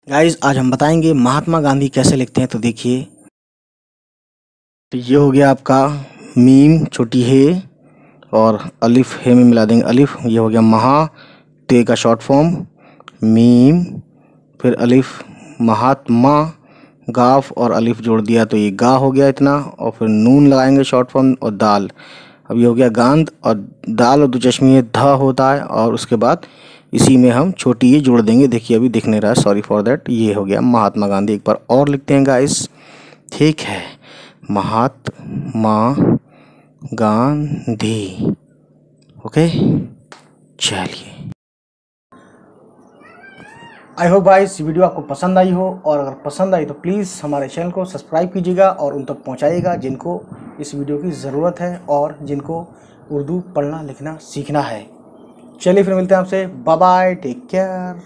Guys आज हम बताएंगे महात्मा गांधी कैसे लिखते हैं। तो देखिए, तो ये हो गया आपका मीम छोटी है और अलिफ है में मिला देंगे अलिफ। ये हो गया महा, ते का शॉर्ट फॉर्म मीम, फिर अलिफ महात्मा, गाफ और अलिफ जोड़ दिया तो ये गा हो गया इतना, और फिर नून लगाएंगे शॉर्ट फॉर्म और दाल। अब ये हो गया गांध और दाल और दो चश्मे में ध होता है, और उसके बाद इसी में हम छोटी ये जोड़ देंगे। देखिए अभी दिख नहीं रहा है, सॉरी फॉर दैट। ये हो गया महात्मा गांधी। एक बार और लिखते हैं गाइस, ठीक है, महात्मा गांधी। ओके, चलिए। आई होप गाइस वीडियो आपको पसंद आई हो, और अगर पसंद आई तो प्लीज़ हमारे चैनल को सब्सक्राइब कीजिएगा और उन तक पहुंचाइएगा जिनको इस वीडियो की ज़रूरत है और जिनको उर्दू पढ़ना लिखना सीखना है। चलिए फिर मिलते हैं आपसे, बाय बाय, टेक केयर।